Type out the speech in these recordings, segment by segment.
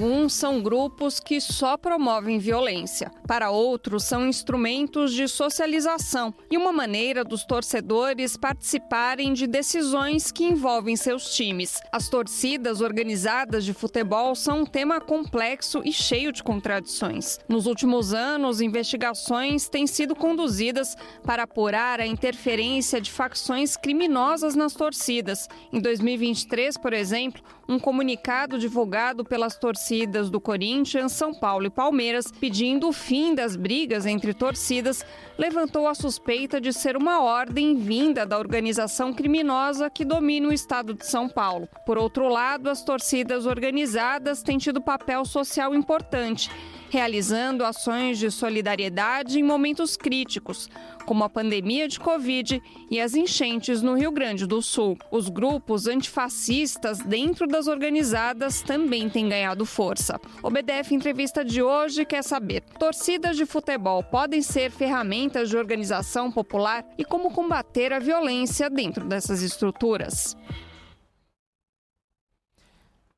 alguns, são grupos que só promovem violência. Para outros, são instrumentos de socialização e uma maneira dos torcedores participarem de decisões que envolvem seus times. As torcidas organizadas de futebol são um tema complexo e cheio de contradições. Nos últimos anos, investigações têm sido conduzidas para apurar a interferência de facções criminosas nas torcidas. Em 2023, por exemplo, um comunicado divulgado pelas torcidas do Corinthians, São Paulo e Palmeiras, pedindo o fim das brigas entre torcidas, levantou a suspeita de ser uma ordem vinda da organização criminosa que domina o estado de São Paulo. Por outro lado, as torcidas organizadas têm tido papel social importante, realizando ações de solidariedade em momentos críticos, como a pandemia de Covid e as enchentes no Rio Grande do Sul. Os grupos antifascistas dentro das organizadas também têm ganhado força. O BDF Entrevista de hoje quer saber: torcidas de futebol podem ser ferramentas de organização popular e como combater a violência dentro dessas estruturas?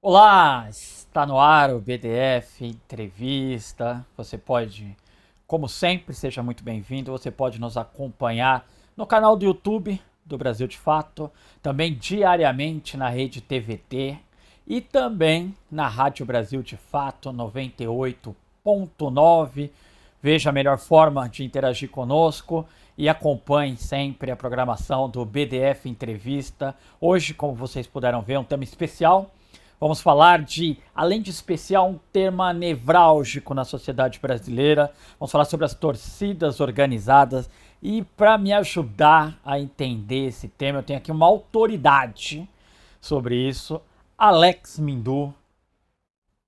Olá, está no ar o BDF Entrevista. Você pode, como sempre, seja muito bem-vindo. Você pode nos acompanhar no canal do YouTube do Brasil de Fato, também diariamente na rede TVT e também na Rádio Brasil de Fato 98.9. Veja a melhor forma de interagir conosco e acompanhe sempre a programação do BDF Entrevista. Hoje, como vocês puderam ver, um tema especial. Vamos falar de, além de especial, um tema nevrálgico na sociedade brasileira. Vamos falar sobre as torcidas organizadas. E para me ajudar a entender esse tema, eu tenho aqui uma autoridade sobre isso, Alex Mindu,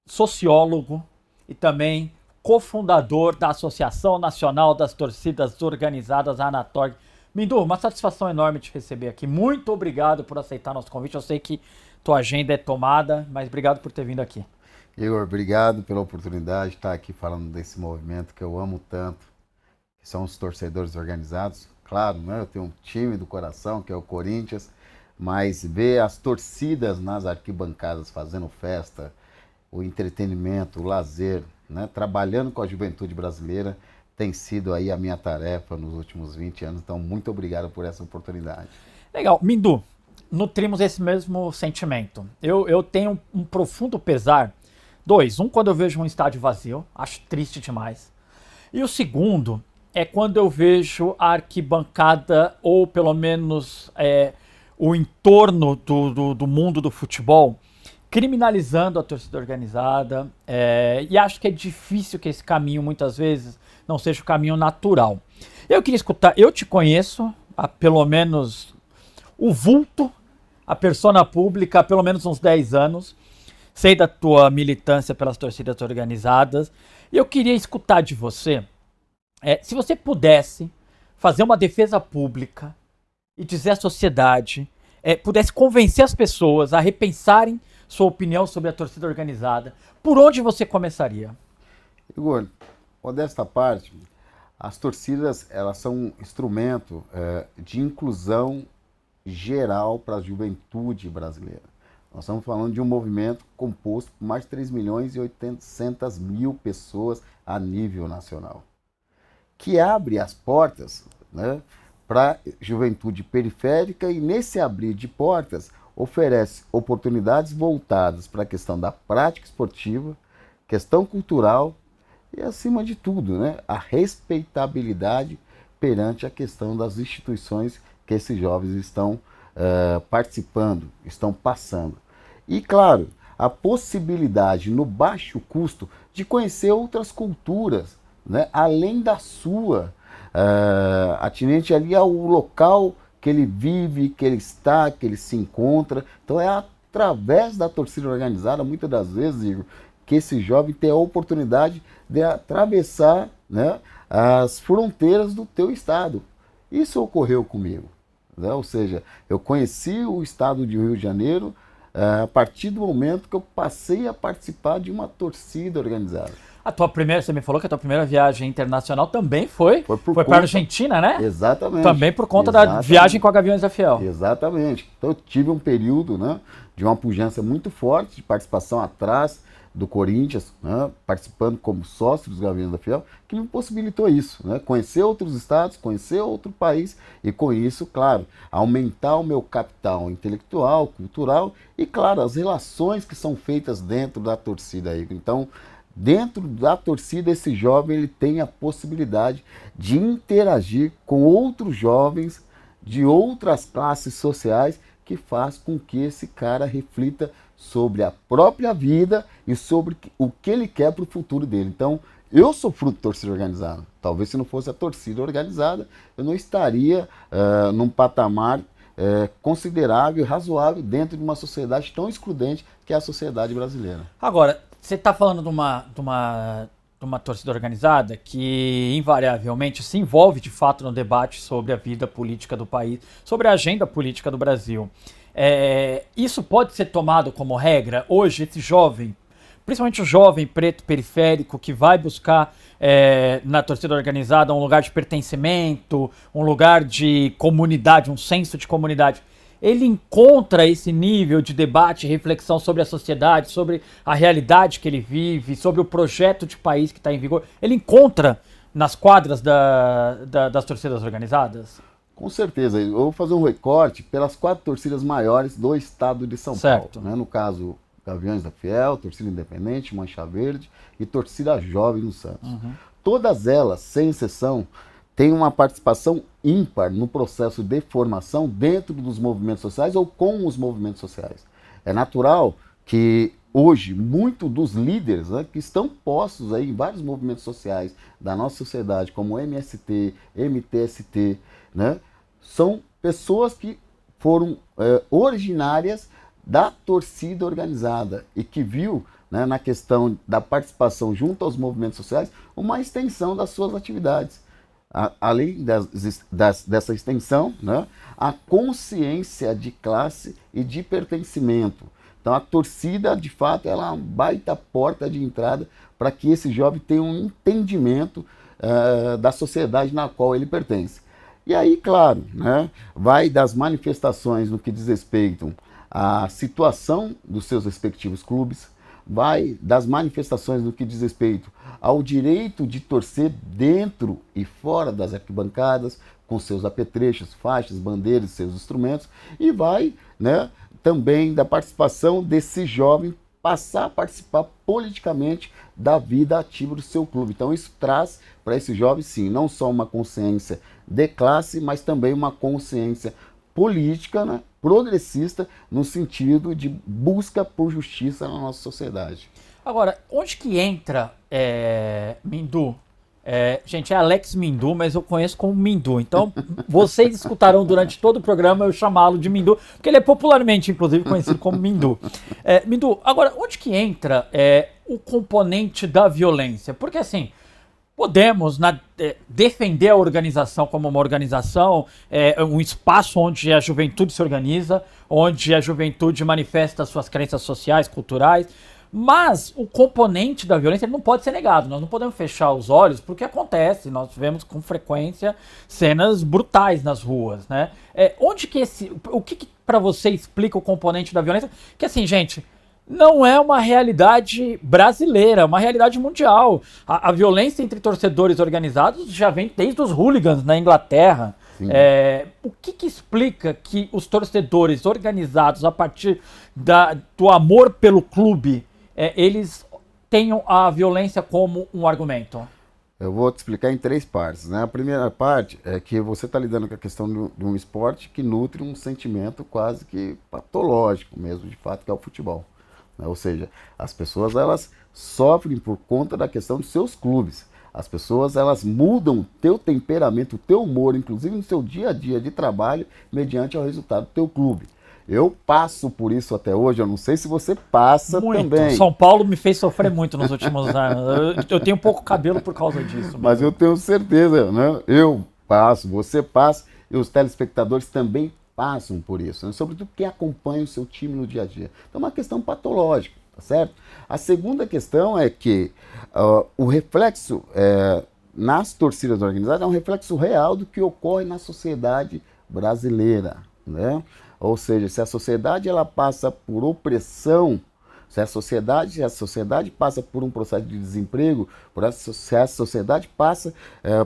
sociólogo e também cofundador da Associação Nacional das Torcidas Organizadas, a Anatorg. Mindu, uma satisfação enorme te receber aqui. Muito obrigado por aceitar nosso convite. Eu sei que tua agenda é tomada, mas obrigado por ter vindo aqui. Igor, obrigado pela oportunidade de estar aqui falando desse movimento que eu amo tanto, que são os torcedores organizados. Claro, né, eu tenho um time do coração, que é o Corinthians, mas ver as torcidas nas arquibancadas fazendo festa, o entretenimento, o lazer, né, trabalhando com a juventude brasileira, tem sido aí a minha tarefa nos últimos 20 anos. Então, muito obrigado por essa oportunidade. Legal. Mindu, nutrimos esse mesmo sentimento. Eu tenho um profundo pesar. Quando eu vejo um estádio vazio, acho triste demais. E o segundo é quando eu vejo a arquibancada, ou pelo menos o entorno do mundo do futebol, criminalizando a torcida organizada. E acho que é difícil que esse caminho, muitas vezes, não seja o caminho natural. Eu queria escutar, eu te conheço há pelo menos o vulto, a persona pública há pelo menos uns 10 anos. Sei da tua militância pelas torcidas organizadas. E eu queria escutar de você, se você pudesse fazer uma defesa pública e dizer à sociedade, pudesse convencer as pessoas a repensarem sua opinião sobre a torcida organizada, por onde você começaria? Igor, modesta parte, as torcidas, elas são um instrumento de inclusão geral para a juventude brasileira. Nós estamos falando de um movimento composto por mais de 3.800.000 pessoas a nível nacional, que abre as portas, né, para a juventude periférica, e nesse abrir de portas oferece oportunidades voltadas para a questão da prática esportiva, questão cultural e, acima de tudo, né, a respeitabilidade perante a questão das instituições que esses jovens estão participando, estão passando. E, claro, a possibilidade, no baixo custo, de conhecer outras culturas, né, além da sua, atinente ali ao local que ele vive, que ele está, que ele se encontra. Então é através da torcida organizada, muitas das vezes, Igor, que esse jovem tem a oportunidade de atravessar, né, as fronteiras do teu estado. Isso ocorreu comigo, né? Ou seja, eu conheci o estado de Rio de Janeiro a partir do momento que eu passei a participar de uma torcida organizada. Você me falou que a tua primeira viagem internacional também foi para a Argentina, né? Exatamente. Também por conta da viagem com a Gaviões da Fiel. Exatamente. Então eu tive um período, né, de uma pujança muito forte, de participação atrás do Corinthians, né, participando como sócio dos Gaviões da Fiel, que me possibilitou isso, né, conhecer outros estados, conhecer outro país e com isso, claro, aumentar o meu capital intelectual, cultural e, claro, as relações que são feitas dentro da torcida aí. Então, dentro da torcida, esse jovem ele tem a possibilidade de interagir com outros jovens de outras classes sociais que faz com que esse cara reflita sobre a própria vida e sobre o que ele quer para o futuro dele. Então, eu sou fruto de torcida organizada. Talvez se não fosse a torcida organizada, eu não estaria num patamar considerável e razoável dentro de uma sociedade tão excludente que é a sociedade brasileira. Agora, você está falando de uma torcida organizada que invariavelmente se envolve de fato no debate sobre a vida política do país, sobre a agenda política do Brasil. Isso pode ser tomado como regra? Hoje, esse jovem, principalmente o jovem preto periférico que vai buscar na torcida organizada um lugar de pertencimento, um lugar de comunidade, um senso de comunidade, ele encontra esse nível de debate e reflexão sobre a sociedade, sobre a realidade que ele vive, sobre o projeto de país que está em vigor, ele encontra nas quadras das torcidas organizadas? Com certeza. Eu vou fazer um recorte pelas 4 torcidas maiores do estado de São Paulo. Né? No caso, Gaviões da Fiel, Torcida Independente, Mancha Verde e Torcida Jovem no Santos. Todas elas, sem exceção, têm uma participação ímpar no processo de formação dentro dos movimentos sociais ou com os movimentos sociais. É natural que hoje, muitos dos líderes, né, que estão postos aí em vários movimentos sociais da nossa sociedade, como o MST, MTST, né, são pessoas que foram originárias da torcida organizada e que viu, né, na questão da participação junto aos movimentos sociais uma extensão das suas atividades. Além dessa extensão, né, a consciência de classe e de pertencimento. Então a torcida, de fato, ela é uma baita porta de entrada para que esse jovem tenha um entendimento da sociedade na qual ele pertence. E aí, claro, né, vai das manifestações no que diz respeito à situação dos seus respectivos clubes, vai das manifestações no que diz respeito ao direito de torcer dentro e fora das arquibancadas, com seus apetrechos, faixas, bandeiras, seus instrumentos, e vai, né, também da participação desse jovem passar a participar politicamente da vida ativa do seu clube. Então isso traz para esse jovem, sim, não só uma consciência de classe, mas também uma consciência política, né, progressista, no sentido de busca por justiça na nossa sociedade. Agora, onde que entra Mindu? Gente, é Alex Mindu, mas eu conheço como Mindu. Então, vocês escutarão durante todo o programa eu chamá-lo de Mindu, porque ele é popularmente, inclusive, conhecido como Mindu. Mindu, agora, onde que entra o componente da violência? Porque, assim, podemos defender a organização como uma organização, um espaço onde a juventude se organiza, onde a juventude manifesta suas crenças sociais, culturais, mas o componente da violência ele não pode ser negado. Nós não podemos fechar os olhos porque acontece. Nós vemos com frequência cenas brutais nas ruas, né? O que para você explica o componente da violência? Que assim, gente, não é uma realidade brasileira, é uma realidade mundial. A violência entre torcedores organizados já vem desde os hooligans na Inglaterra. O que explica que os torcedores organizados, a partir do amor pelo clube, eles tenham a violência como um argumento? Eu vou te explicar em 3 partes, né? A primeira parte é que você está lidando com a questão de um esporte que nutre um sentimento quase que patológico mesmo, de fato, que é o futebol. Ou seja, as pessoas elas sofrem por conta da questão dos seus clubes. As pessoas elas mudam o teu temperamento, o teu humor, inclusive no seu dia a dia de trabalho, mediante o resultado do teu clube. Eu passo por isso até hoje, eu não sei se você passa muito. Também. São Paulo me fez sofrer muito nos últimos anos. Eu tenho pouco cabelo por causa disso. Mas eu tenho certeza, né? Eu passo, você passa e os telespectadores também passam por isso, né? Sobretudo quem acompanha o seu time no dia a dia. Então é uma questão patológica, tá certo? A segunda questão é que o reflexo nas torcidas organizadas é um reflexo real do que ocorre na sociedade brasileira, né? Ou seja, se a sociedade ela passa por opressão, Se a sociedade passa por um processo de desemprego, se a sociedade passa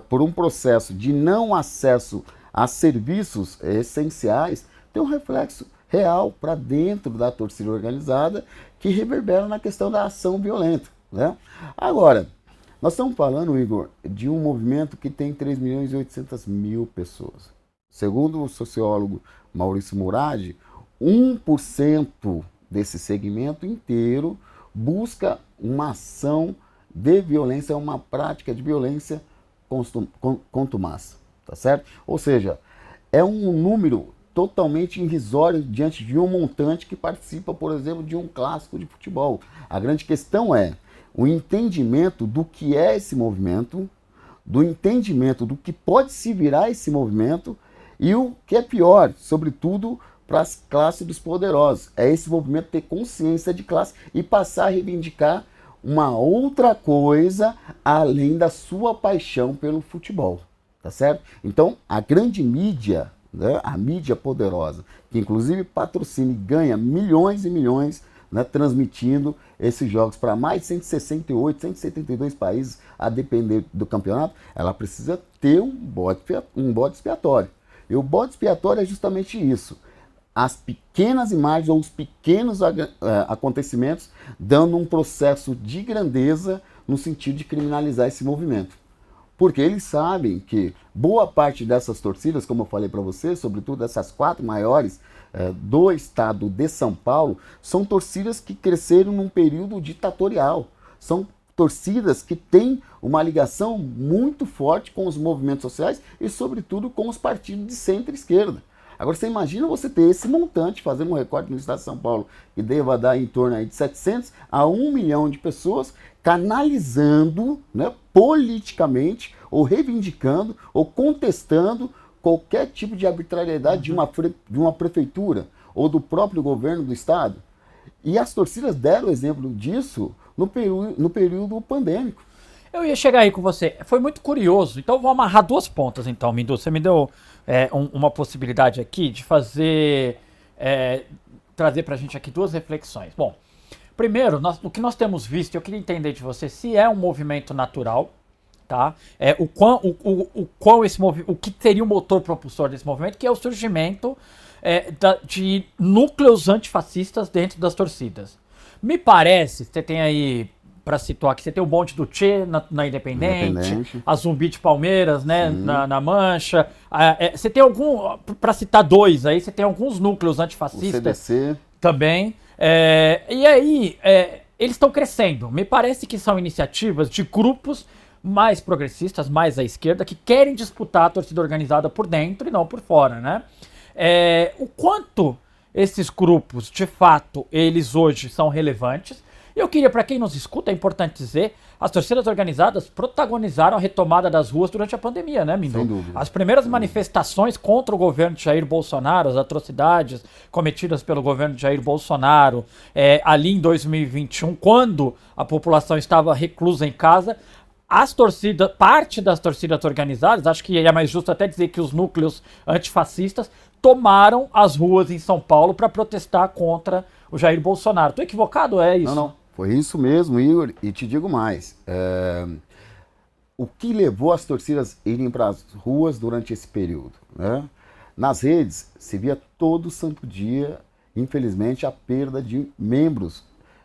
por um processo de não acesso a serviços essenciais, tem um reflexo real para dentro da torcida organizada que reverbera na questão da ação violenta, né? Agora, nós estamos falando, Igor, de um movimento que tem 3.800.000 pessoas. Segundo o sociólogo Maurício Murad, 1% desse segmento inteiro busca uma ação de violência, uma prática de violência contumaz, tá certo? Ou seja, é um número totalmente irrisório diante de um montante que participa, por exemplo, de um clássico de futebol. A grande questão é o entendimento do que é esse movimento, do entendimento do que pode se virar esse movimento e o que é pior, sobretudo para as classes dos poderosos. É esse movimento ter consciência de classe e passar a reivindicar uma outra coisa além da sua paixão pelo futebol, tá certo? Então, a grande mídia, né, a mídia poderosa, que inclusive patrocina e ganha milhões e milhões, né, transmitindo esses jogos para mais de 168, 172 países, a depender do campeonato, ela precisa ter um bode expiatório. E o bode expiatório é justamente isso. As pequenas imagens ou os pequenos acontecimentos dando um processo de grandeza no sentido de criminalizar esse movimento. Porque eles sabem que boa parte dessas torcidas, como eu falei para você, sobretudo essas 4 maiores do estado de São Paulo, são torcidas que cresceram num período ditatorial. São torcidas que têm uma ligação muito forte com os movimentos sociais e, sobretudo, com os partidos de centro-esquerda. Agora, você imagina você ter esse montante, fazendo um recorte no estado de São Paulo, que deva dar em torno aí de 700 a 1 milhão de pessoas, canalizando, né, politicamente, ou reivindicando, ou contestando qualquer tipo de arbitrariedade de uma prefeitura, ou do próprio governo do estado. E as torcidas deram exemplo disso no período pandêmico. Eu ia chegar aí com você. Foi muito curioso. Então vou amarrar 2 pontas, então, Mindu. Você me deu uma possibilidade aqui de fazer, trazer pra gente aqui 2 reflexões. Bom, primeiro, o que nós temos visto, eu queria entender de você se é um movimento natural, tá? O que seria o motor propulsor desse movimento, que é o surgimento de núcleos antifascistas dentro das torcidas. Me parece, você tem aí, para situar aqui, você tem o bonde do Che na Independente, a Zumbi de Palmeiras, né, na Mancha. Você tem para citar 2 aí, você tem alguns núcleos antifascistas. O CDC. Também. E aí, eles estão crescendo. Me parece que são iniciativas de grupos mais progressistas, mais à esquerda, que querem disputar a torcida organizada por dentro e não por fora, né? O quanto esses grupos, de fato, eles hoje são relevantes. Eu queria, para quem nos escuta, é importante dizer, as torcidas organizadas protagonizaram a retomada das ruas durante a pandemia, né, Mindu? Sem dúvida. As primeiras manifestações contra o governo de Jair Bolsonaro, as atrocidades cometidas pelo governo de Jair Bolsonaro, ali em 2021, quando a população estava reclusa em casa, parte das torcidas organizadas, acho que é mais justo até dizer que os núcleos antifascistas tomaram as ruas em São Paulo para protestar contra o Jair Bolsonaro. Estou equivocado? É isso? Não. Foi isso mesmo, Igor. E te digo mais. O que levou as torcidas a irem para as ruas durante esse período, né? Nas redes se via todo santo dia, infelizmente, a perda de membros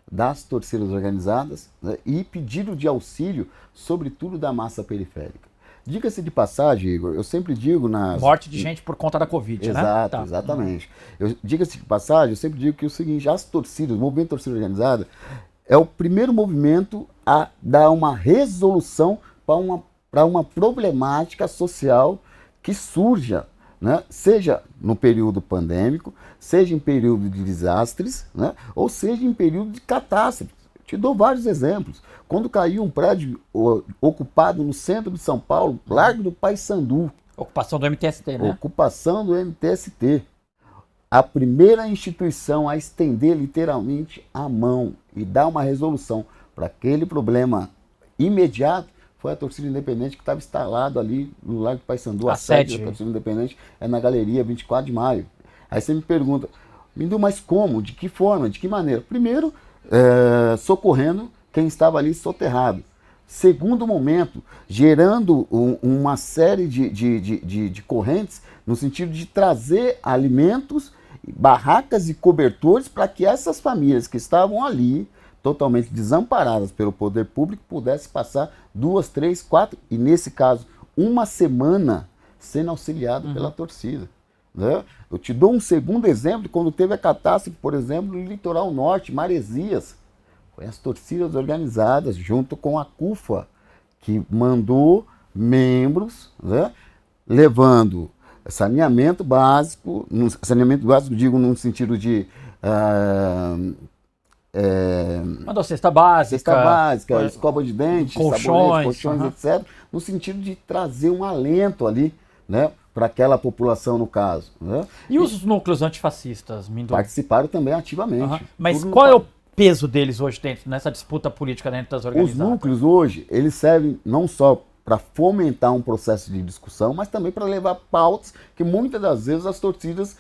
das torcidas organizadas, né, e pedido de auxílio, sobretudo da massa periférica. Diga-se de passagem, Igor, eu sempre digo nas... Morte de gente por conta da Covid, né? Exato, exatamente. Diga-se de passagem, eu sempre digo que é o seguinte, as torcidas, o movimento torcida organizada, é o primeiro movimento a dar uma resolução para uma problemática social que surja, né? Seja no período pandêmico, seja em período de desastres, né? Ou seja em período de catástrofe. Te dou vários exemplos. Quando caiu um prédio ocupado no centro de São Paulo, Largo do Paissandu. Ocupação do MTST, né? Ocupação do MTST. A primeira instituição a estender literalmente a mão e dar uma resolução para aquele problema imediato foi a torcida independente que estava instalado ali no Largo do Paissandu. A sede da torcida independente é na Galeria 24 de Maio. Aí você me pergunta, Mindu, mas como? De que forma? De que maneira? Primeiro, socorrendo quem estava ali soterrado. Segundo momento, gerando uma série de correntes no sentido de trazer alimentos, barracas e cobertores para que essas famílias que estavam ali, totalmente desamparadas pelo poder público, pudessem passar 2, 3, 4 e, nesse caso, uma semana sendo auxiliado pela torcida. Né? Eu te dou um segundo exemplo, quando teve a catástrofe, por exemplo, no litoral norte, Maresias. Foi as torcidas organizadas, junto com a CUFA, que mandou membros, né, levando saneamento básico, digo no sentido de... mandou cesta básica, escova de dente, colchões, colchões, etc., no sentido de trazer um alento ali, né, para aquela população, no caso. Né? E os núcleos antifascistas, Mindu? Participaram também ativamente. Mas qual é o peso deles hoje dentro, nessa disputa política dentro das organizadas? Os núcleos hoje, eles servem não só para fomentar um processo de discussão, mas também para levar pautas que muitas das vezes as torcidas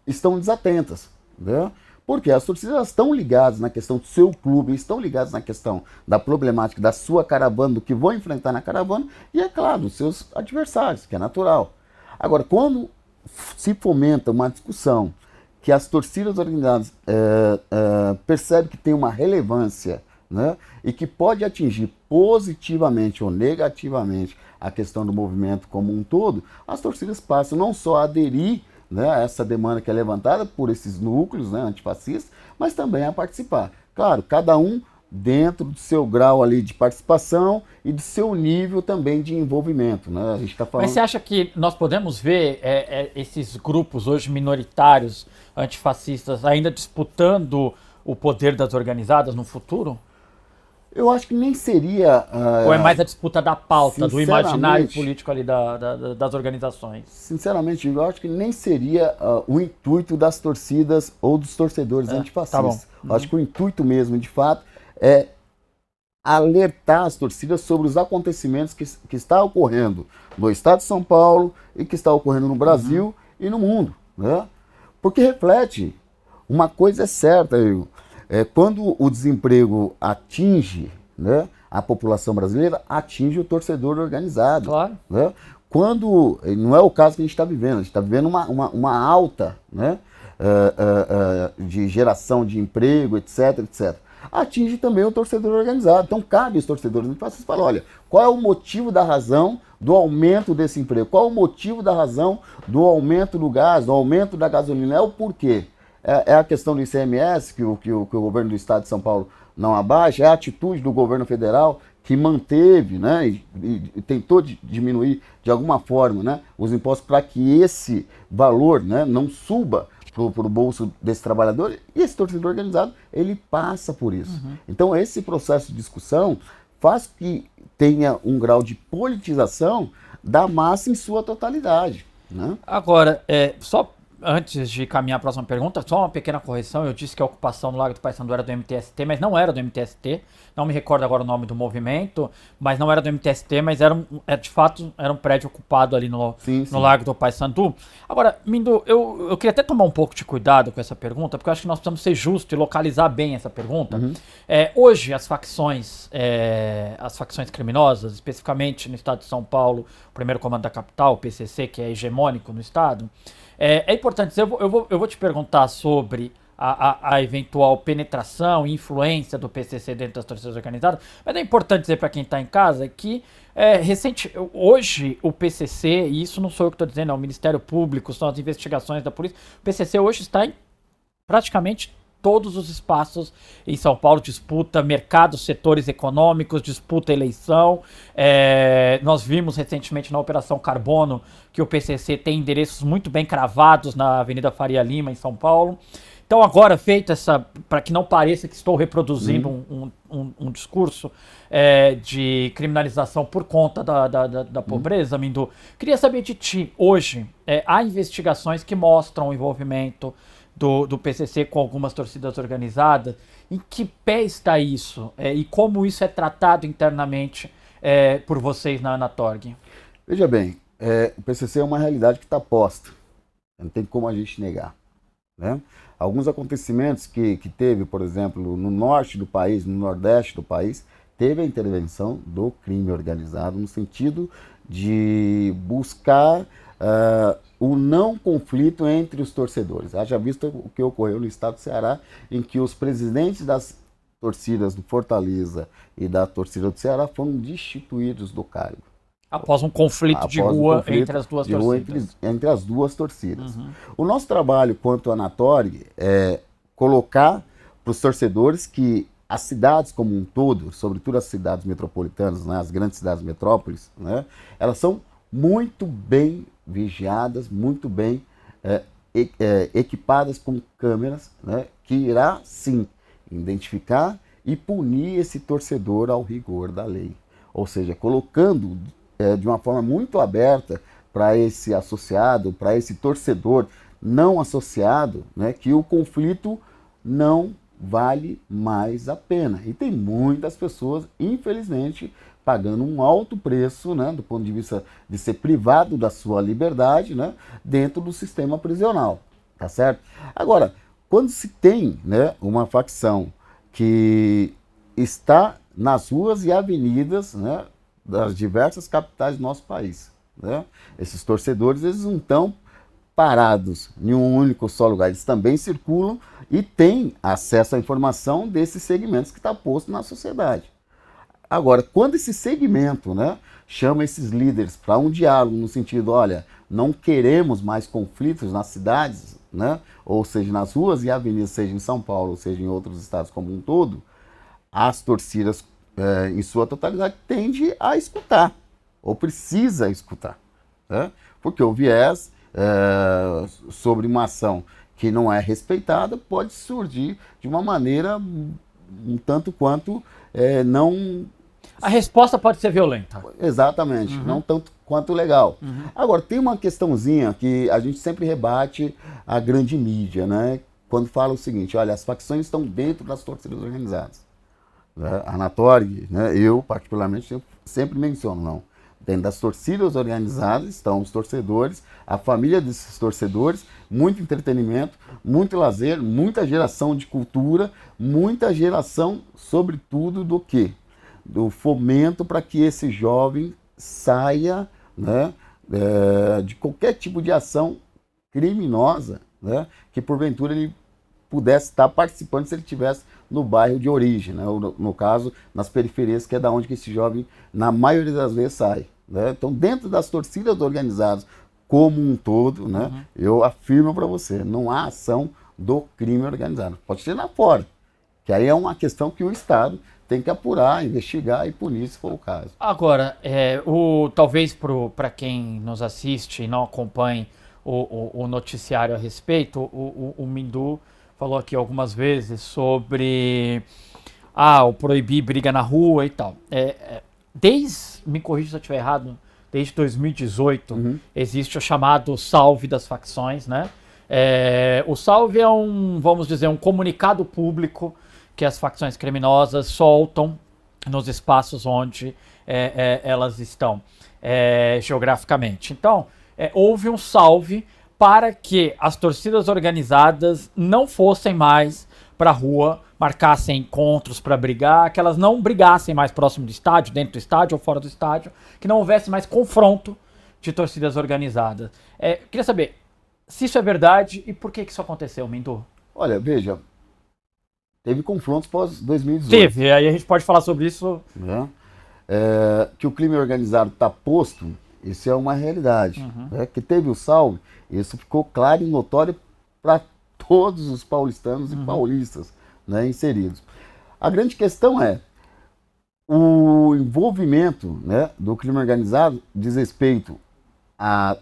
estão desatentas. Né? Porque as torcidas estão ligadas na questão do seu clube, estão ligadas na questão da problemática da sua caravana, do que vão enfrentar na caravana, e, é claro, dos seus adversários, que é natural. Agora, quando se fomenta uma discussão que as torcidas organizadas percebem que tem uma relevância, né, e que pode atingir positivamente ou negativamente a questão do movimento como um todo, as torcidas passam não só a aderir, né, a essa demanda que é levantada por esses núcleos, né, antifascistas, mas também a participar. Claro, cada um dentro do seu grau ali de participação e do seu nível também de envolvimento. Né? A gente tá falando... Mas você acha que nós podemos ver esses grupos hoje minoritários antifascistas ainda disputando o poder das organizadas no futuro? Eu acho que nem seria... Ou é mais a disputa da pauta, do imaginário político ali das organizações? Sinceramente, eu acho que nem seria o intuito das torcidas ou dos torcedores antifascistas. Tá bom. Eu acho que o intuito mesmo, de fato, é alertar as torcidas sobre os acontecimentos que está ocorrendo no estado de São Paulo e que está ocorrendo no Brasil e no mundo. Né? Porque reflete, uma coisa é certa, quando o desemprego atinge, né, a população brasileira, atinge o torcedor organizado. Claro. Né? Quando, não é o caso que a gente está vivendo, a gente está vivendo uma alta, né, de geração de emprego, etc, etc. Atinge também o torcedor organizado. Então cabe aos torcedores antifascistas falar, olha, qual é o motivo da razão do aumento desse emprego? Qual é o motivo da razão do aumento do gás, do aumento da gasolina? É o porquê? É a questão do ICMS, que o governo do estado de São Paulo não abaixa, é a atitude do governo federal que manteve, né, e tentou diminuir de alguma forma, né, os impostos para que esse valor, né, não suba para o bolso desse trabalhador, e esse torcedor organizado, ele passa por isso. Então esse processo de discussão faz que tenha um grau de politização da massa em sua totalidade. Né? Agora, só antes de caminhar para a próxima pergunta, só uma pequena correção. Eu disse que a ocupação no Largo do Paissandu era do MTST, mas não era do MTST. Não me recordo agora o nome do movimento, mas não era do MTST, mas de fato era um prédio ocupado ali no Largo do Paissandu. Agora, Mindu, eu queria até tomar um pouco de cuidado com essa pergunta, porque eu acho que nós precisamos ser justos e localizar bem essa pergunta. Hoje, as facções criminosas, especificamente no estado de São Paulo, o primeiro comando da capital, o PCC, que é hegemônico no estado, é importante dizer, eu vou te perguntar sobre a eventual penetração e influência do PCC dentro das torcidas organizadas, mas é importante dizer para quem está em casa que hoje o PCC, e isso não sou eu que estou dizendo, é o Ministério Público, são as investigações da polícia, o PCC hoje está em praticamente todos os espaços em São Paulo, disputa mercados, setores econômicos, disputa eleição. Nós vimos recentemente na Operação Carbono que o PCC tem endereços muito bem cravados na Avenida Faria Lima, em São Paulo. Então agora, feita essa, para que não pareça que estou reproduzindo um discurso de criminalização por conta da pobreza, Mindu, queria saber de ti, hoje, há investigações que mostram o envolvimento do PCC com algumas torcidas organizadas. Em que pé está isso? E como isso é tratado internamente por vocês na Torg? Veja bem, o PCC é uma realidade que está posta. Não tem como a gente negar. Né? alguns acontecimentos que teve, por exemplo, no norte do país, no nordeste do país, teve a intervenção do crime organizado no sentido de buscar o não conflito entre os torcedores. Haja visto o que ocorreu no estado do Ceará, em que os presidentes das torcidas do Fortaleza e da torcida do Ceará foram destituídos do cargo. Após um conflito de rua entre as duas torcidas. Entre as duas torcidas. O nosso trabalho quanto Anatori é colocar para os torcedores que as cidades como um todo, sobretudo as cidades metropolitanas, né, as grandes cidades metrópoles, né, elas são muito bem vigiadas, muito bem equipadas com câmeras, né, que irá sim identificar e punir esse torcedor ao rigor da lei. Ou seja, colocando de uma forma muito aberta para esse associado, para esse torcedor não associado, né, que o conflito não vale mais a pena. E tem muitas pessoas, infelizmente, pagando um alto preço, né, do ponto de vista de ser privado da sua liberdade, né, dentro do sistema prisional, tá certo? Agora, quando se tem, né, uma facção que está nas ruas e avenidas, né, das diversas capitais do nosso país, né, esses torcedores, eles não estão parados em um único só lugar, eles também circulam e têm acesso à informação desses segmentos que está posto na sociedade. Agora, quando esse segmento, né, chama esses líderes para um diálogo no sentido, olha, não queremos mais conflitos nas cidades, né, ou seja, nas ruas e avenidas, seja em São Paulo, ou seja em outros estados como um todo, as torcidas, em sua totalidade, tendem a escutar, ou precisa escutar, né, porque o viés sobre uma ação que não é respeitada pode surgir de uma maneira um tanto quanto não... A resposta pode ser violenta. Exatamente, não tanto quanto legal. Agora, tem uma questãozinha que a gente sempre rebate a grande mídia, né? Quando fala o seguinte, olha, as facções estão dentro das torcidas organizadas. Né? A Anatori, né, eu particularmente sempre menciono, não. Dentro das torcidas organizadas estão os torcedores, a família desses torcedores, muito entretenimento, muito lazer, muita geração de cultura, muita geração, sobretudo, do quê? Do fomento para que esse jovem saia, né, de qualquer tipo de ação criminosa, né, que porventura ele pudesse estar participando se ele estivesse no bairro de origem, né, ou no caso, nas periferias, que é da onde que esse jovem, na maioria das vezes, sai. Né? Então, dentro das torcidas organizadas como um todo, né, eu afirmo para você, não há ação do crime organizado. Pode ser lá fora, que aí é uma questão que o Estado tem que apurar, investigar e punir se for o caso. Agora, talvez para quem nos assiste e não acompanhe o noticiário a respeito, o Mindu falou aqui algumas vezes sobre o proibir briga na rua e tal. Me corrija se eu estiver errado, desde 2018 existe o chamado Salve das Facções, né? O Salve é vamos dizer, um comunicado público que as facções criminosas soltam nos espaços onde elas estão geograficamente. Então, houve um salve para que as torcidas organizadas não fossem mais para a rua, marcassem encontros para brigar, que elas não brigassem mais próximo do estádio, dentro do estádio ou fora do estádio, que não houvesse mais confronto de torcidas organizadas. Queria saber se isso é verdade e por que isso aconteceu, Mindu? Olha, veja, teve confrontos pós-2018. Teve, aí a gente pode falar sobre isso. Né? Que o crime organizado está posto, isso é uma realidade. Que teve o salve, isso ficou claro e notório para todos os paulistanos e paulistas, né, inseridos. A grande questão é o envolvimento, né, do crime organizado diz respeito à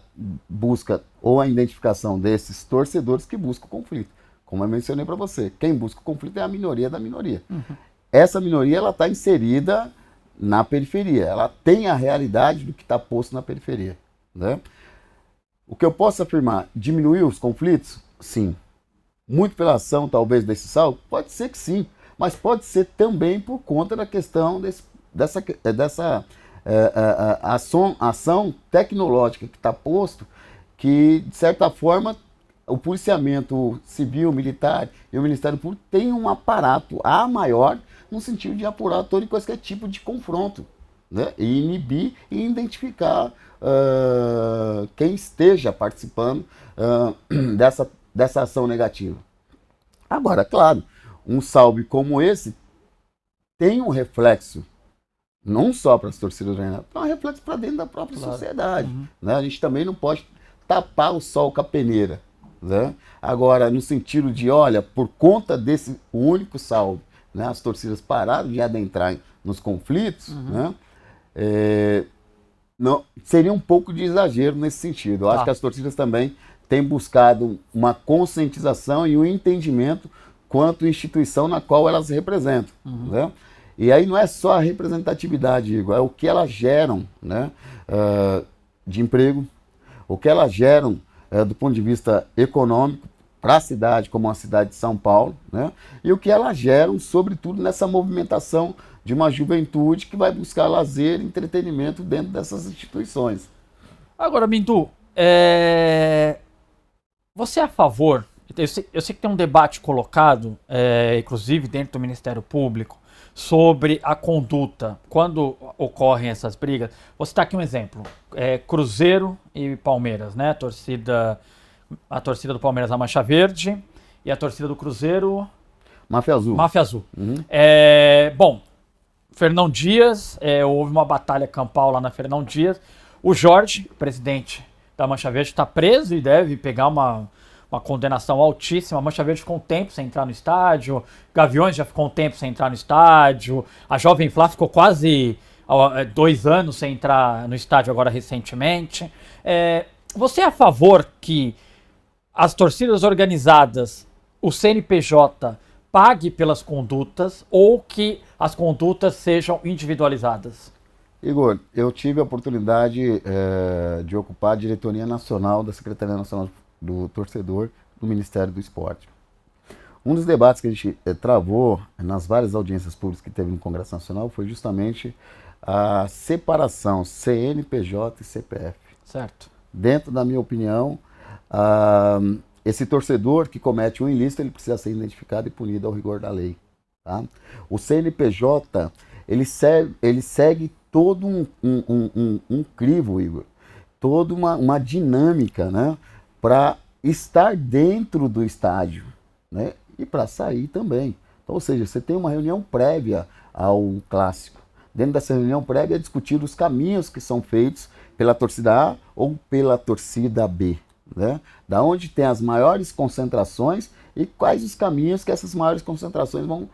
busca ou à identificação desses torcedores que buscam o conflito. Como eu mencionei para você, quem busca o conflito é a minoria da minoria. Essa minoria ela está inserida na periferia, ela tem a realidade do que está posto na periferia. Né? O que eu posso afirmar, diminuiu os conflitos? Sim. Muito pela ação, talvez, desse saldo? Pode ser que sim, mas pode ser também por conta da questão dessa ação tecnológica que está posto, que, de certa forma, o policiamento civil, militar e o Ministério Público têm um aparato a maior no sentido de apurar todo e qualquer tipo de confronto, né? E inibir e identificar quem esteja participando dessa ação negativa. Agora, claro, um salve como esse tem um reflexo não só para as torcidas organizadas, tem um reflexo para dentro da própria sociedade. Né? A gente também não pode tapar o sol com a peneira. Né? Agora, no sentido de, olha, por conta desse único salve, né, as torcidas pararam de adentrar nos conflitos, né, não, seria um pouco de exagero nesse sentido. Eu acho que as torcidas também têm buscado uma conscientização e um entendimento quanto à instituição na qual elas representam. Né? E aí não é só a representatividade, Igor, é o que elas geram, né, de emprego, o que elas geram do ponto de vista econômico para a cidade, como a cidade de São Paulo, né, e o que elas geram, sobretudo, nessa movimentação de uma juventude que vai buscar lazer e entretenimento dentro dessas instituições. Agora, Mindu, você é a favor, eu sei que tem um debate colocado, inclusive dentro do Ministério Público, sobre a conduta quando ocorrem essas brigas. Vou citar aqui um exemplo, Cruzeiro e Palmeiras, né? A torcida do Palmeiras, a Mancha Verde, e a torcida do Cruzeiro... Máfia Azul. Máfia Azul. Bom, Fernão Dias, houve uma batalha campal lá na Fernão Dias. O Jorge, presidente da Mancha Verde, está preso e deve pegar uma condenação altíssima. A Mancha Verde ficou um tempo sem entrar no estádio, Gaviões já ficou um tempo sem entrar no estádio, a Jovem Flá ficou quase 2 anos sem entrar no estádio agora recentemente. Você é a favor que as torcidas organizadas, o CNPJ, pague pelas condutas ou que as condutas sejam individualizadas? Igor, eu tive a oportunidade de ocupar a diretoria nacional da Secretaria Nacional do Torcedor do Ministério do Esporte. Um dos debates que a gente travou nas várias audiências públicas que teve no Congresso Nacional foi justamente a separação CNPJ e CPF. Certo. Dentro da minha opinião, esse torcedor que comete um ilícito, ele precisa ser identificado e punido ao rigor da lei. Tá? O CNPJ, ele segue todo um crivo, Igor, toda uma dinâmica, né, para estar dentro do estádio, né, e para sair também. Então, ou seja, você tem uma reunião prévia ao clássico. Dentro dessa reunião prévia é discutido os caminhos que são feitos pela torcida A ou pela torcida B, né, da onde tem as maiores concentrações e quais os caminhos que essas maiores concentrações vão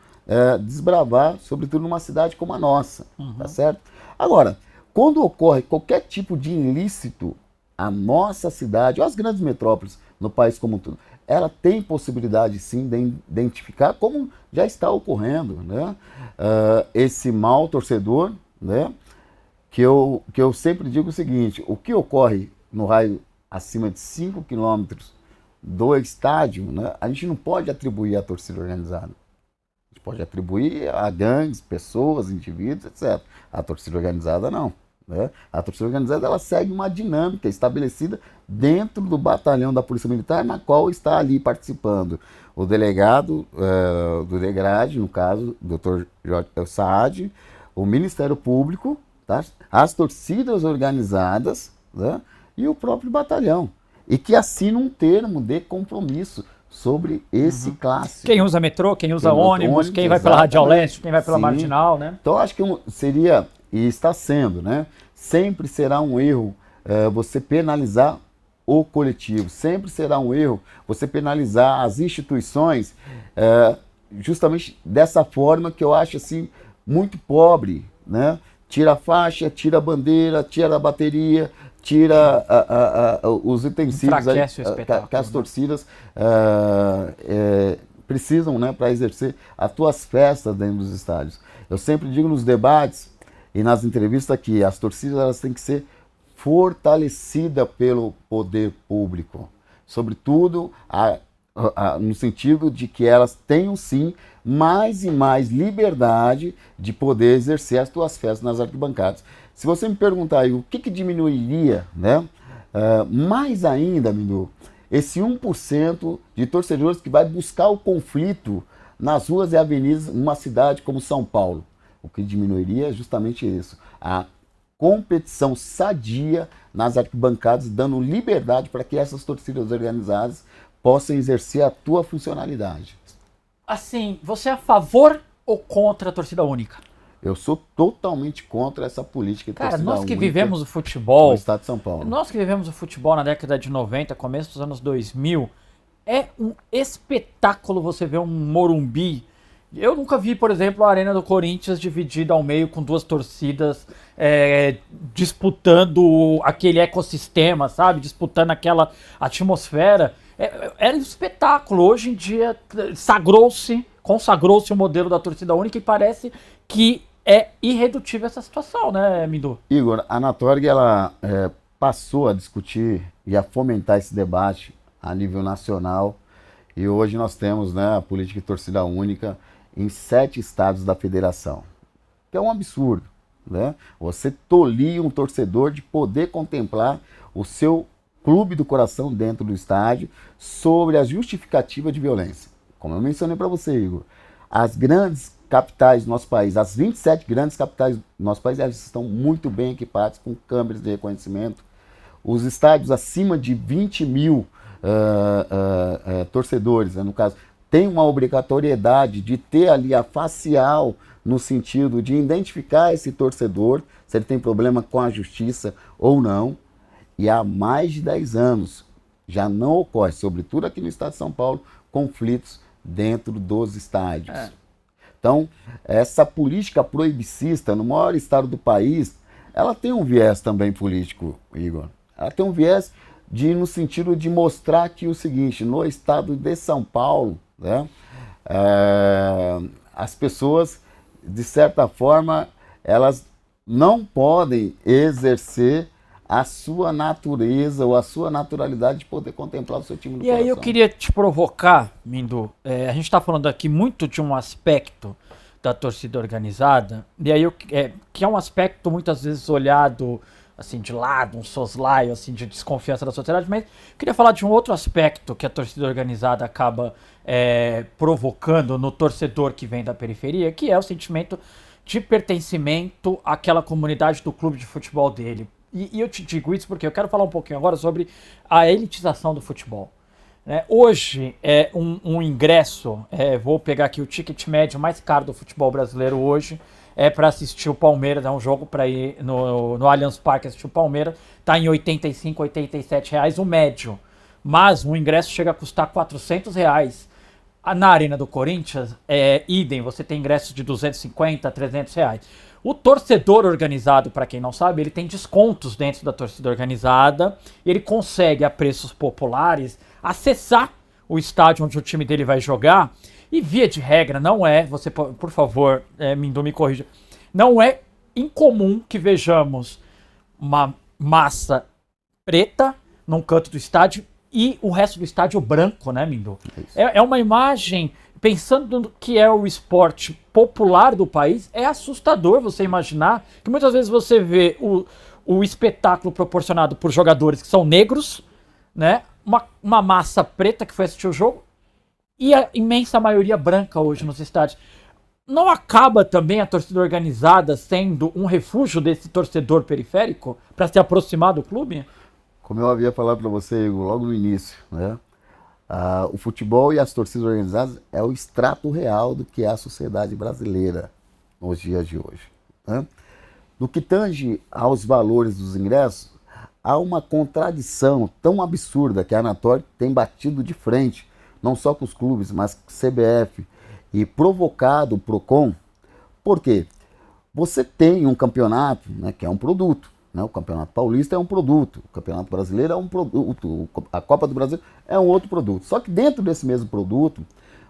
desbravar, sobretudo numa cidade como a nossa, tá certo? Agora, quando ocorre qualquer tipo de ilícito, a nossa cidade, ou as grandes metrópoles no país como um todo, ela tem possibilidade sim de identificar, como já está ocorrendo, né, esse mau torcedor, né, que eu sempre digo o seguinte: o que ocorre no raio acima de 5 quilômetros do estádio, né, a gente não pode atribuir à torcida organizada. A gente pode atribuir a gangues, pessoas, indivíduos, etc. A torcida organizada não. Né? A torcida organizada ela segue uma dinâmica estabelecida dentro do batalhão da Polícia Militar, na qual está ali participando o delegado do DEGRAD, no caso, o Dr. Jorge Saad, o Ministério Público, tá? As torcidas organizadas, né? E o próprio batalhão. E que assinam um termo de compromisso sobre esse clássico. Quem usa metrô, quem usa ônibus, quem vai pela Radial Leste, quem vai pela Marginal, né? Então acho que seria, e está sendo, né? Sempre será um erro você penalizar o coletivo, sempre será um erro você penalizar as instituições justamente dessa forma que eu acho assim muito pobre, né? Tira a faixa, tira a bandeira, tira a bateria, tira os utensílios aí, que as torcidas precisam, né, para exercer as suas festas dentro dos estádios. Eu sempre digo nos debates e nas entrevistas que as torcidas elas têm que ser fortalecidas pelo poder público, sobretudo no sentido de que elas tenham sim mais e mais liberdade de poder exercer as suas festas nas arquibancadas. Se você me perguntar aí o que diminuiria, né, mais ainda, Mindu, esse 1% de torcedores que vai buscar o conflito nas ruas e avenidas numa cidade como São Paulo. O que diminuiria é justamente isso, a competição sadia nas arquibancadas, dando liberdade para que essas torcidas organizadas possam exercer a tua funcionalidade. Assim, você é a favor ou contra a torcida única? Eu sou totalmente contra essa política de torcida Cara, nós que única vivemos o futebol, no estado de São Paulo. nós que vivemos o futebol na década de 90, começo dos anos 2000, é um espetáculo você ver um Morumbi. Eu nunca vi, por exemplo, a Arena do Corinthians dividida ao meio com duas torcidas disputando aquele ecossistema, sabe? Disputando aquela atmosfera. Era um espetáculo. Hoje em dia consagrou-se o modelo da torcida única e parece que é irredutível essa situação, né, Mindu? Igor, a Anatorg ela passou a discutir e a fomentar esse debate a nível nacional e hoje nós temos, né, a política de torcida única em 7 estados da federação, que é um absurdo, né? Você tolir um torcedor de poder contemplar o seu clube do coração dentro do estádio sobre a justificativa de violência. Como eu mencionei para você, Igor, as grandes capitais do nosso país, as 27 grandes capitais do nosso país, elas estão muito bem equipadas com câmeras de reconhecimento. Os estádios acima de 20 mil torcedores, né, no caso, tem uma obrigatoriedade de ter ali a facial no sentido de identificar esse torcedor, se ele tem problema com a justiça ou não. E há mais de 10 anos já não ocorre, sobretudo aqui no estado de São Paulo, conflitos dentro dos estádios. Então, essa política proibicista no maior estado do país, ela tem um viés também político, Igor. Ela tem um viés no sentido de mostrar que o seguinte, no estado de São Paulo, né, as pessoas, de certa forma, elas não podem exercer a sua natureza ou a sua naturalidade de poder contemplar o seu time do coração. E aí eu queria te provocar, Mindu, a gente está falando aqui muito de um aspecto da torcida organizada, e aí que é um aspecto muitas vezes olhado assim de lado, um soslaio assim, de desconfiança da sociedade, mas eu queria falar de um outro aspecto que a torcida organizada acaba provocando no torcedor que vem da periferia, que é o sentimento de pertencimento àquela comunidade do clube de futebol dele. E eu te digo isso porque eu quero falar um pouquinho agora sobre a elitização do futebol. Hoje, um ingresso, vou pegar aqui o ticket médio mais caro do futebol brasileiro hoje, para assistir o Palmeiras, é um jogo para ir no Allianz Parque assistir o Palmeiras, está em 85, 87 reais o médio. Mas o ingresso chega a custar 400 reais. Na Arena do Corinthians, idem, você tem ingressos de 250, 300 reais. O torcedor organizado, para quem não sabe, ele tem descontos dentro da torcida organizada, ele consegue a preços populares acessar o estádio onde o time dele vai jogar, e via de regra não é, você por favor, Mindu me corrija, não é incomum que vejamos uma massa preta num canto do estádio e o resto do estádio branco, né, Mindu? É uma imagem, pensando no que é o esporte popular do país, é assustador você imaginar que muitas vezes você vê o espetáculo proporcionado por jogadores que são negros, né? Uma massa preta que foi assistir o jogo e a imensa maioria branca hoje nos estádios. Não acaba também a torcida organizada sendo um refúgio desse torcedor periférico para se aproximar do clube? Como eu havia falado para você, Igor, logo no início, né? O futebol e as torcidas organizadas é o extrato real do que é a sociedade brasileira nos dias de hoje, né? No que tange aos valores dos ingressos, há uma contradição tão absurda que a Anatorg tem batido de frente, não só com os clubes, mas com o CBF, e provocado o PROCON. Por quê? Você tem um campeonato, né, que é um produto. O Campeonato Paulista é um produto, o Campeonato Brasileiro é um produto, a Copa do Brasil é um outro produto. Só que dentro desse mesmo produto,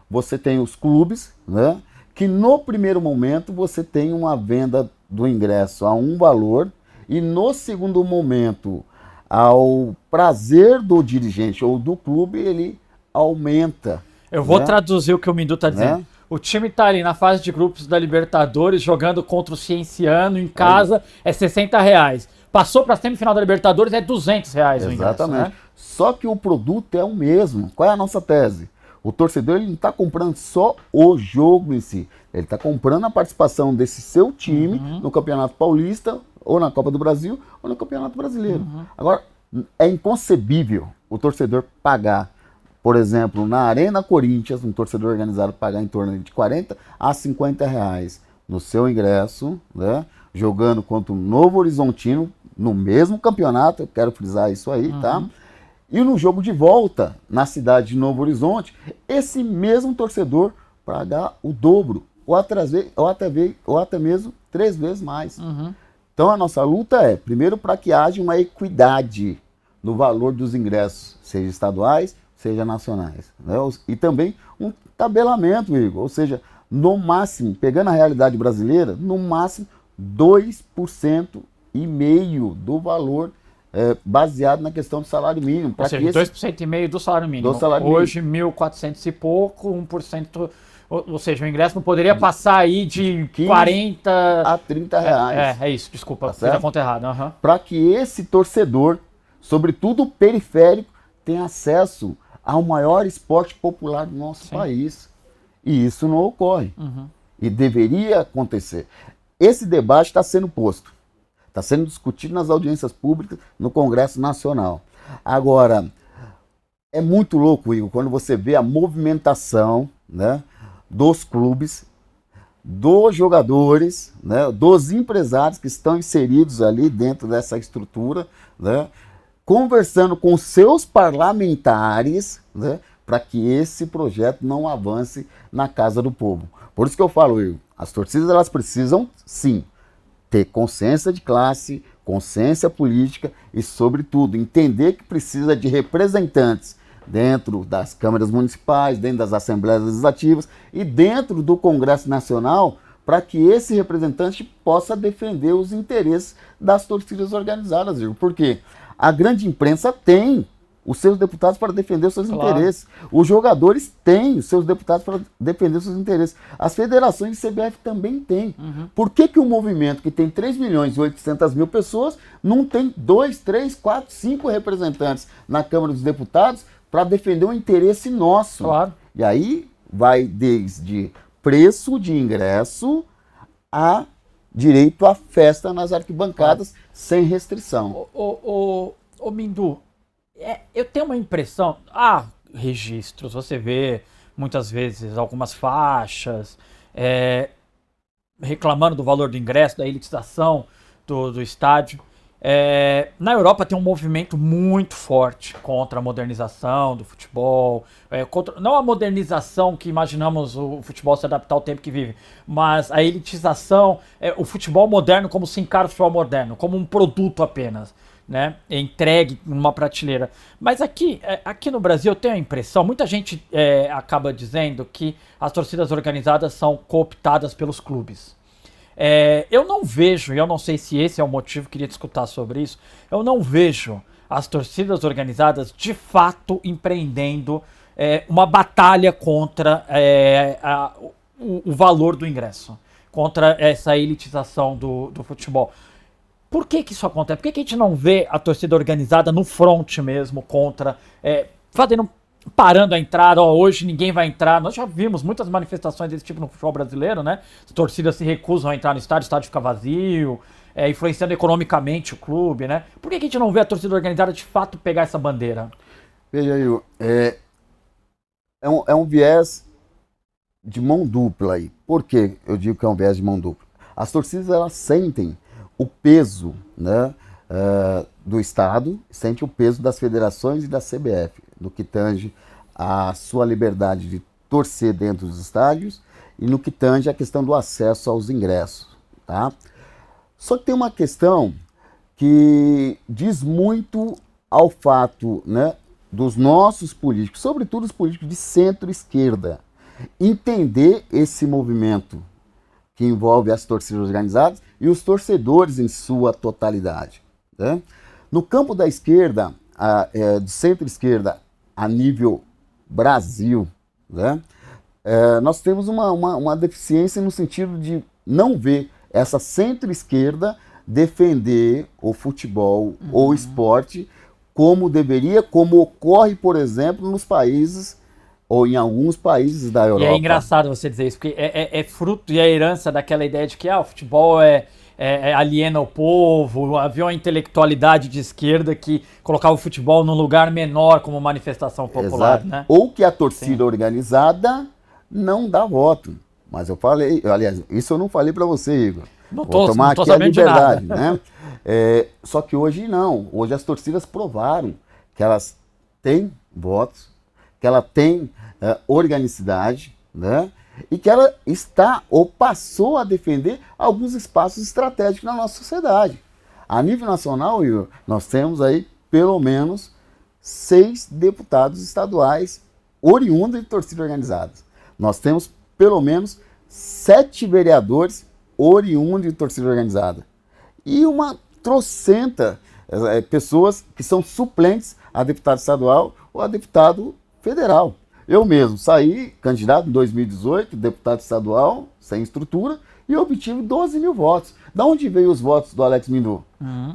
você tem os clubes, né, que no primeiro momento você tem uma venda do ingresso a um valor e no segundo momento, ao prazer do dirigente ou do clube, ele aumenta. Eu vou traduzir o que o Mindu está dizendo. Né? O time tá ali na fase de grupos da Libertadores, jogando contra o Cienciano em casa, é 60 reais. Passou para a semifinal da Libertadores, é 200 reais o ingresso. Exatamente. Né? Só que o produto é o mesmo. Qual é a nossa tese? O torcedor ele não está comprando só o jogo em si. Ele está comprando a participação desse seu time no Campeonato Paulista, ou na Copa do Brasil, ou no Campeonato Brasileiro. Agora, é inconcebível o torcedor pagar, por exemplo, na Arena Corinthians, um torcedor organizado pagar em torno de 40 a 50 reais no seu ingresso, né, jogando contra o Novo Horizontino, no mesmo campeonato, eu quero frisar isso aí, tá? E no jogo de volta, na cidade de Novo Horizonte, esse mesmo torcedor pagar o dobro, ou até mesmo 3 vezes mais. Então a nossa luta é, primeiro, para que haja uma equidade no valor dos ingressos, seja estaduais, seja nacionais. Né? E também um tabelamento, Igor, ou seja, no máximo, pegando a realidade brasileira, no máximo 2,5% do valor baseado na questão do salário mínimo. Ou seja, 2,5% do salário mínimo. Hoje, 1.400 e pouco, 1%. Ou seja, o ingresso não poderia passar aí de 40 a 30 reais. É isso, desculpa, fiz a conta errada. Para que esse torcedor, sobretudo o periférico, tenha acesso ao maior esporte popular do nosso país. E isso não ocorre. E deveria acontecer. Esse debate está sendo posto. Está sendo discutido nas audiências públicas, no Congresso Nacional. Agora, é muito louco, Igor, quando você vê a movimentação, né, dos clubes, dos jogadores, né, dos empresários que estão inseridos ali dentro dessa estrutura, né, conversando com seus parlamentares, né, para que esse projeto não avance na casa do povo. Por isso que eu falo, Igor, as torcidas elas precisam, sim, ter consciência de classe, consciência política e, sobretudo, entender que precisa de representantes dentro das câmaras municipais, dentro das assembleias legislativas e dentro do Congresso Nacional, para que esse representante possa defender os interesses das torcidas organizadas. Porque a grande imprensa tem os seus deputados para defender os seus interesses. Os jogadores têm os seus deputados para defender os seus interesses. As federações de CBF também têm. Por que o movimento que tem 3.800.000 pessoas não tem 2, 3, 4, 5 representantes na Câmara dos Deputados para defender o interesse nosso? Claro. E aí vai desde preço de ingresso a direito à festa nas arquibancadas sem restrição. Ô Mindu, eu tenho uma impressão, registros, você vê muitas vezes algumas faixas reclamando do valor do ingresso, da elitização do estádio. Na Europa tem um movimento muito forte contra a modernização do futebol, não a modernização que imaginamos o futebol se adaptar ao tempo que vive, mas a elitização, o futebol moderno, como se encara o futebol moderno, como um produto apenas, né, entregue numa prateleira. Mas aqui no Brasil eu tenho a impressão, muita gente acaba dizendo que as torcidas organizadas são cooptadas pelos clubes. Eu não vejo, e eu não sei se esse é o motivo, queria discutir sobre isso, eu não vejo as torcidas organizadas de fato empreendendo uma batalha contra o valor do ingresso, contra essa elitização do futebol. Por que isso acontece? Por que a gente não vê a torcida organizada no front mesmo contra, parando a entrada, hoje ninguém vai entrar? Nós já vimos muitas manifestações desse tipo no futebol brasileiro, né? As torcidas se recusam a entrar no estádio, o estádio fica vazio, influenciando economicamente o clube, né? Por que a gente não vê a torcida organizada de fato pegar essa bandeira? Veja aí, é um viés de mão dupla aí. Por que eu digo que é um viés de mão dupla? As torcidas elas sentem o peso, né, do Estado, sente o peso das federações e da CBF, no que tange a sua liberdade de torcer dentro dos estádios e no que tange a questão do acesso aos ingressos. Tá? Só que tem uma questão que diz muito ao fato, né, dos nossos políticos, sobretudo os políticos de centro-esquerda, entender esse movimento que envolve as torcidas organizadas e os torcedores em sua totalidade. Né? No campo da esquerda, de centro-esquerda a nível Brasil, né? Nós temos uma deficiência no sentido de não ver essa centro-esquerda defender o futebol ou o esporte como deveria, como ocorre, por exemplo, nos países, ou em alguns países da Europa. E é engraçado você dizer isso, porque é fruto e é herança daquela ideia de que o futebol aliena o povo, havia uma intelectualidade de esquerda que colocava o futebol num lugar menor como manifestação popular. Exato. Né? Ou que a torcida organizada não dá voto. Mas eu falei, aliás, isso eu não falei para você, Igor. Vou tomar não tô aqui a liberdade, de nada. né? Só que hoje não. Hoje as torcidas provaram que elas têm votos, que ela tem organicidade, né? E que ela está ou passou a defender alguns espaços estratégicos na nossa sociedade. A nível nacional, Igor, nós temos aí pelo menos 6 deputados estaduais oriundos de torcidas organizadas. Nós temos pelo menos 7 vereadores oriundos de torcida organizada. E uma trocenta pessoas que são suplentes a deputado estadual ou a deputado federal. Eu mesmo saí candidato em 2018, deputado estadual, sem estrutura, e obtive 12 mil votos. Da onde veio os votos do Alex Mindu?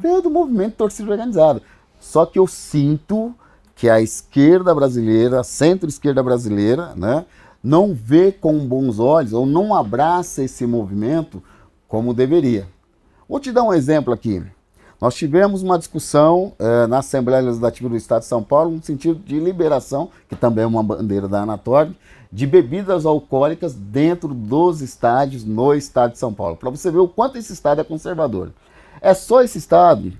Veio do movimento torcida organizada. Só que eu sinto que a esquerda brasileira, a centro-esquerda brasileira, né, não vê com bons olhos ou não abraça esse movimento como deveria. Vou te dar um exemplo aqui. Nós tivemos uma discussão na Assembleia Legislativa do Estado de São Paulo no sentido de liberação, que também é uma bandeira da Anatorg, de bebidas alcoólicas dentro dos estádios no Estado de São Paulo. Para você ver o quanto esse estado é conservador. É só esse estado,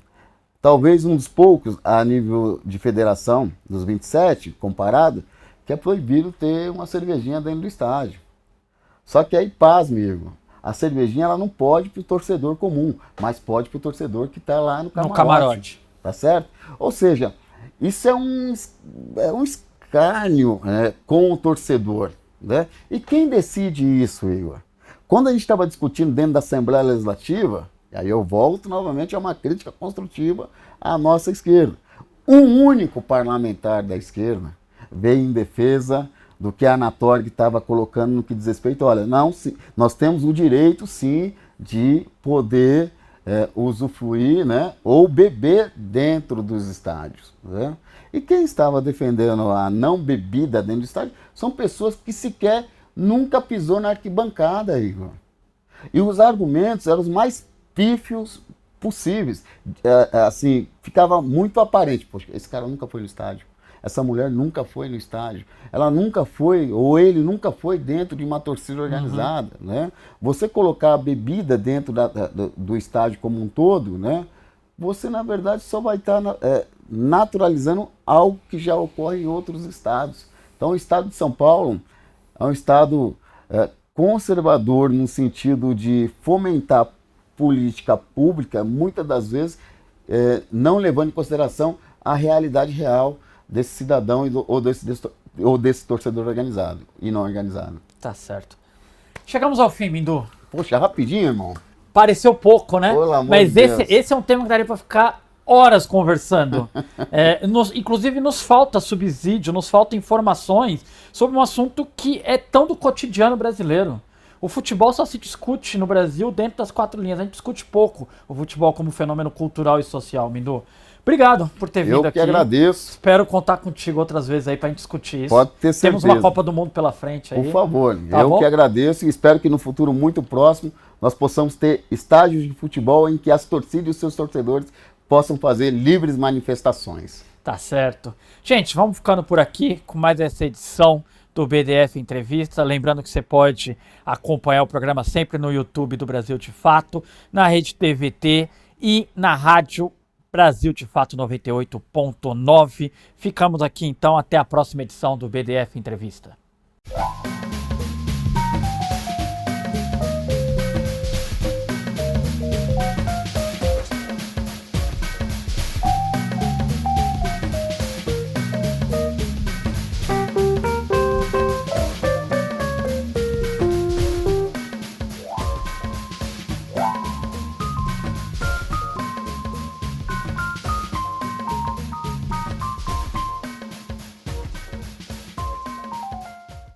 talvez um dos poucos a nível de federação, dos 27, comparado, que é proibido ter uma cervejinha dentro do estádio. Só que aí, pasme, amigo, a cervejinha ela não pode para o torcedor comum, mas pode para o torcedor que está lá no camarote. Tá certo? Ou seja, isso é um escárnio, né, com o torcedor. Né? E quem decide isso, Igor? Quando a gente estava discutindo dentro da Assembleia Legislativa, e aí eu volto novamente a uma crítica construtiva à nossa esquerda. Um único parlamentar da esquerda veio em defesa do que a Anatorg estava colocando no que diz respeito, olha, não, nós temos o direito, sim, de poder usufruir, né, ou beber dentro dos estádios. Né? E quem estava defendendo a não bebida dentro do estádio são pessoas que sequer nunca pisou na arquibancada, Igor. E os argumentos eram os mais pífios possíveis. Assim, ficava muito aparente, poxa, esse cara nunca foi no estádio. Essa mulher nunca foi no estádio. Ela nunca foi, ou ele nunca foi dentro de uma torcida organizada. Né? Você colocar a bebida dentro do estádio como um todo, né? Você, na verdade, só vai estar naturalizando algo que já ocorre em outros estados. Então, o estado de São Paulo é um estado conservador no sentido de fomentar política pública, muitas das vezes não levando em consideração a realidade real desse cidadão ou desse torcedor organizado e não organizado. Tá certo. Chegamos ao fim, Mindu. Poxa, rapidinho, irmão. Pareceu pouco, né? Mas de Deus. Esse é um tema que daria para ficar horas conversando. Inclusive, nos falta subsídio, nos falta informações sobre um assunto que é tão do cotidiano brasileiro. O futebol só se discute no Brasil dentro das 4 linhas. A gente discute pouco o futebol como fenômeno cultural e social, Mindu. Obrigado por ter vindo aqui. Eu que agradeço. Espero contar contigo outras vezes aí pra gente discutir isso. Pode ter certeza. Temos uma Copa do Mundo pela frente aí. Por favor. Tá eu bom? que agradeço e espero que no futuro muito próximo nós possamos ter estádios de futebol em que as torcidas e os seus torcedores possam fazer livres manifestações. Tá certo. Gente, vamos ficando por aqui com mais essa edição do BDF Entrevista. Lembrando que você pode acompanhar o programa sempre no YouTube do Brasil de Fato, na Rede TVT e na Rádio Brasil de Fato 98.9. Ficamos aqui então, até a próxima edição do BDF Entrevista.